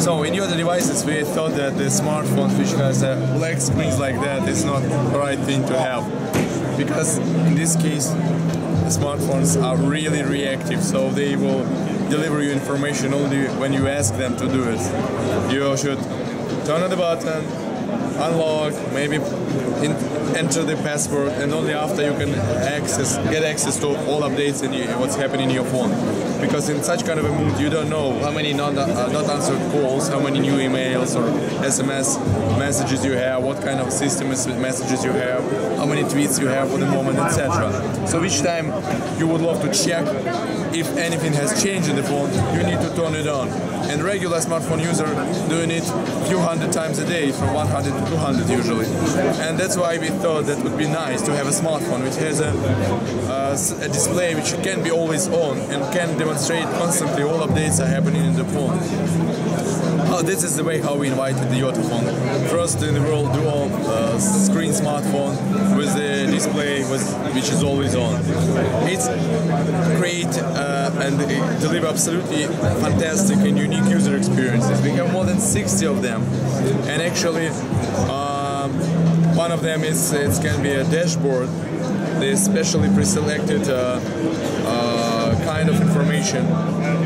So in Yota devices, we thought that the smartphone which has black screens like that is not the right thing to have, because in this case the smartphones are really reactive, so they will deliver you information only when you ask them to do it. You should turn on the button, unlock, maybe enter the password, and only after you can get access to all updates and what's happening in your phone. Because in such kind of a mood, you don't know how many not answered calls, how many new emails or SMS messages you have, what kind of system messages you have, how many tweets you have for the moment, etc. So each time you would love to check if anything has changed in the phone, you need to turn it on. And regular smartphone user doing it a few hundred times a day, from 100 to 200 usually. And that's why we thought that would be nice to have a smartphone which has a display which can be always on and can demonstrate constantly all updates are happening in the phone. This is the way how we invited the YotaPhone. First in the world dual screen smartphone with the display which is always on. It's great and deliver absolutely fantastic and unique user experiences. We have more than 60 of them, and actually one of them is it can be a dashboard. They specially pre-selected kind of information.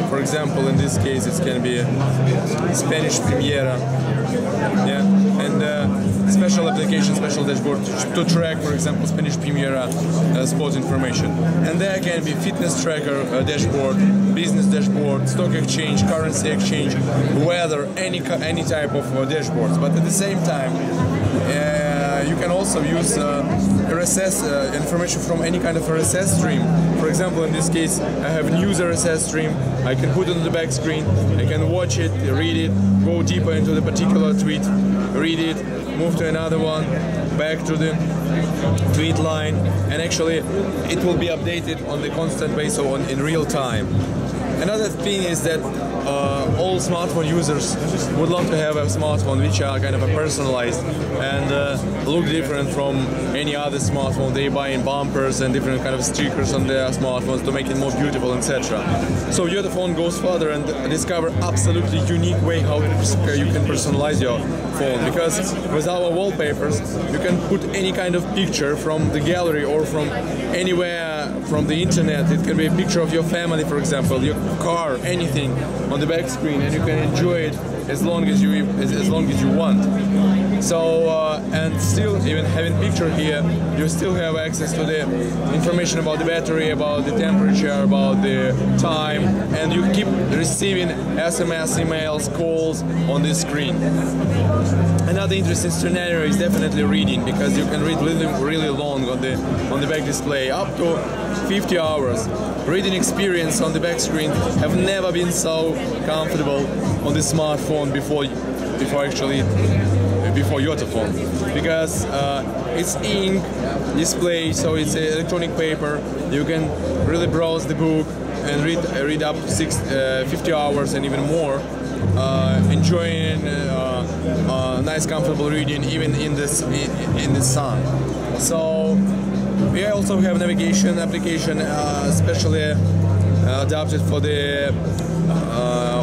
For example, in this case, it can be Spanish Premiera, and special application, special dashboard to track, for example, Spanish Premiera sport information. And there can be fitness tracker dashboard, business dashboard, stock exchange, currency exchange, weather, any type of dashboards. But at the same time, you can also use RSS information from any kind of RSS stream. For example, in this case, I have news RSS stream. I can put it on the back screen. I can watch it, read it, go deeper into the particular tweet, read it, move to another one, back to the tweet line, and actually it will be updated on the constant basis, so in real time. Another thing is that all smartphone users would love to have a smartphone which are kind of a personalized and look different from any other smartphone. They buy in bumpers and different kind of stickers on their smartphones to make it more beautiful, etc. So YotaPhone goes further and discover absolutely unique way how you can personalize your phone, because with our wallpapers you can put any kind of picture from the gallery or from anywhere from the internet. It can be a picture of your family, for example, your car, anything on the back screen, and you can enjoy it as long as you want. So and still, even having picture here, you still have access to the information about the battery, about the temperature, about the time, and you keep receiving SMS, emails, calls on this screen. Another interesting scenario is definitely reading, because you can read really long on the back display, up to 50 hours. Reading experience on the back screen have never been so comfortable on the smartphone before YotaPhone, because it's ink display, so it's electronic paper. You can really browse the book and read up to 50 hours and even more, enjoying nice comfortable reading even in the sun. So we also have navigation application specially adapted for the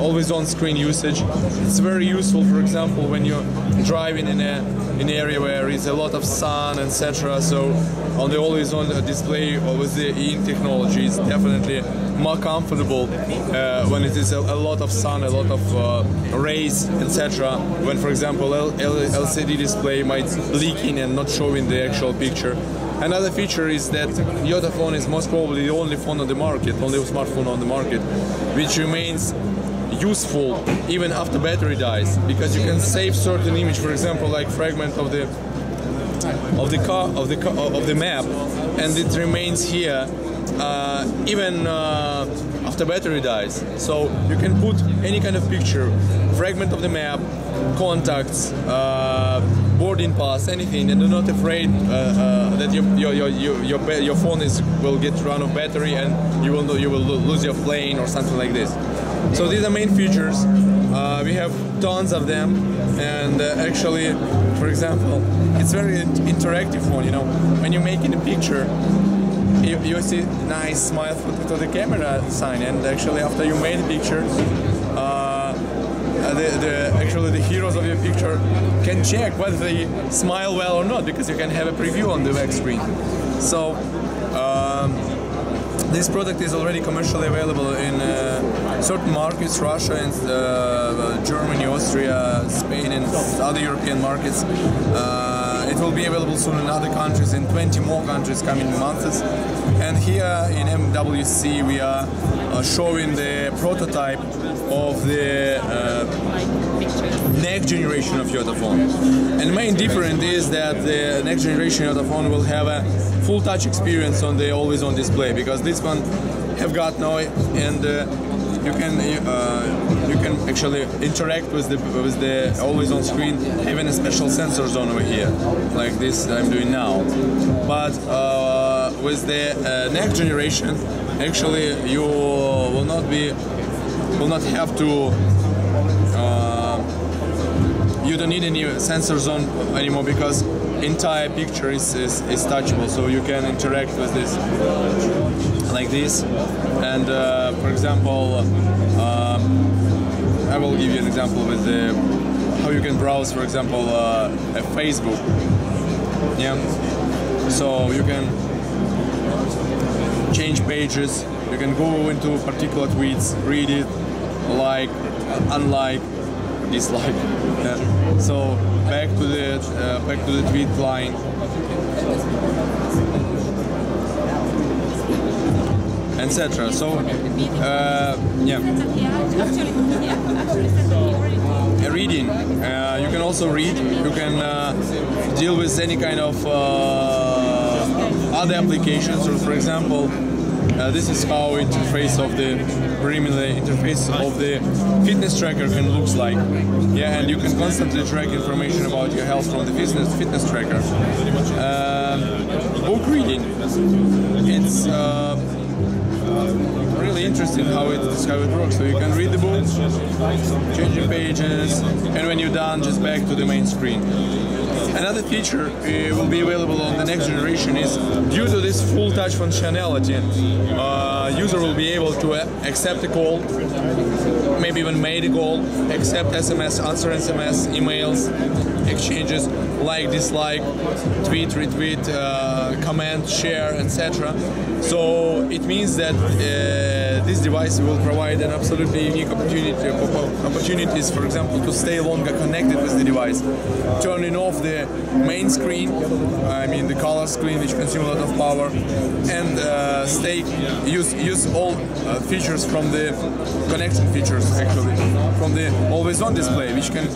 always on screen usage. It's very useful, for example, when you're driving in an area where it's a lot of sun, etc. So on the always on display with the ink technology, it's definitely more comfortable when it is a lot of sun, a lot of rays, etc. When, for example, LCD display might leaking and not showing the actual picture. Another feature is that YotaPhone is most probably the only phone on the market, only smartphone on the market, which remains useful even after battery dies, because you can save certain image, for example, like fragment of the map, and it remains here even after battery dies. So you can put any kind of picture, fragment of the map, contacts, boarding pass, anything, and you're not afraid that your phone will get run of battery and you will lose your plane or something like this. So these are main features. We have tons of them, and actually, for example, it's very interactive phone. You know, when you're making a picture, you see nice smile to the camera sign, and actually after you made a picture, actually the heroes of your picture can check whether they smile well or not, because you can have a preview on the back screen. So this product is already commercially available in certain markets, Russia and Germany, Austria, Spain and other European markets. It will be available soon in other countries, in 20 more countries coming months. And here in MWC we are showing the prototype of the next generation of YotaPhone. And the main difference is that the next generation YotaPhone will have a full touch experience on the always-on display, because this one have got now, and you can actually interact with the always-on screen, even a special sensor zone over here, like this I'm doing now. But with the next generation, actually you will not have to. You don't need any sensor zone anymore, because entire picture is touchable, so you can interact with this like this. And for example, I will give you an example with how you can browse, for example, a Facebook. Yeah, so you can change pages, you can go into particular tweets, read it, like, unlike, dislike. Yeah. So back to the tweet line, etc. So reading. You can also read. You can deal with any kind of other applications. So, for example, this is how interface of the fitness tracker can looks like. Yeah, and you can constantly track information about your health from the fitness tracker. Book reading. It's really interesting how it works. So you can read the book, change your pages, and when you're done, just back to the main screen. Another feature will be available on the next generation is, due to this full touch functionality, user will be able to accept a call, maybe even made a call, accept SMS, answer SMS, emails, exchanges, like, dislike, tweet, retweet, comment, share, etc. So it means that this device will provide an absolutely unique opportunities, for example, to stay longer connected with the device, turning off the main screen, I mean the color screen, which consumes a lot of power, and use all features from the connection features, actually, from the always-on display, which can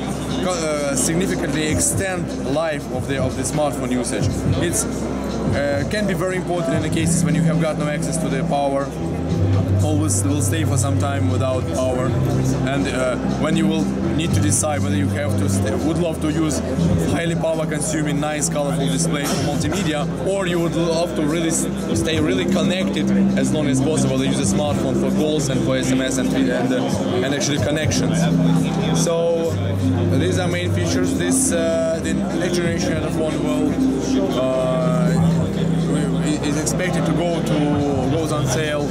significantly extend life of the smartphone usage. It's can be very important in the cases when you have got no access to the power, always will stay for some time without power, and when you will need to decide whether you have to would love to use highly power consuming, nice colorful display for multimedia, or you would love to really stay really connected as long as possible, to use a smartphone for calls and for SMS and actually connections. So these are main features. This the next generation of the phone is expected to goes on sale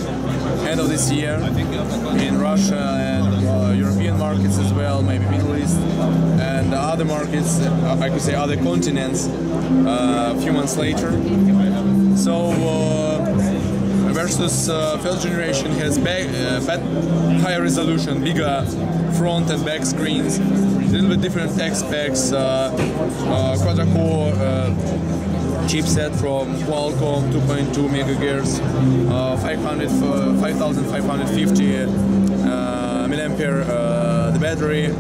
end of this year in Russia and European markets as well, maybe Middle East and other markets, I could say other continents, a few months later. So versus first generation has higher resolution, bigger front and back screens, a little bit different tech specs, quadra-core chipset from Qualcomm, 2.2 MHz, 5550 milliampere the battery,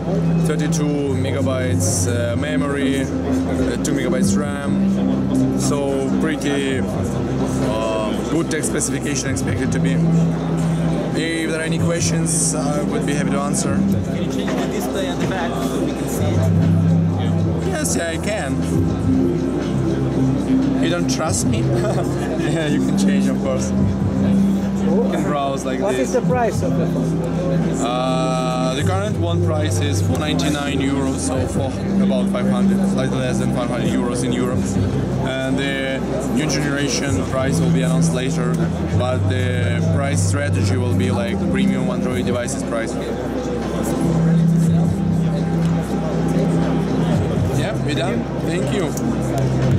32 megabytes memory, 2 megabytes RAM. So pretty good tech specification expected to be. If there are any questions, I would be happy to answer. Can you change the display at the back so we can see it? Yes, yeah, I can. You don't trust me? Yeah, you can change, of course. You can browse like this. What is the price of the phone? The current one price is 499 euros, so for about 500, slightly less than 500 euros in Europe. And the new generation price will be announced later, but the price strategy will be like premium Android devices price. We done? Thank you.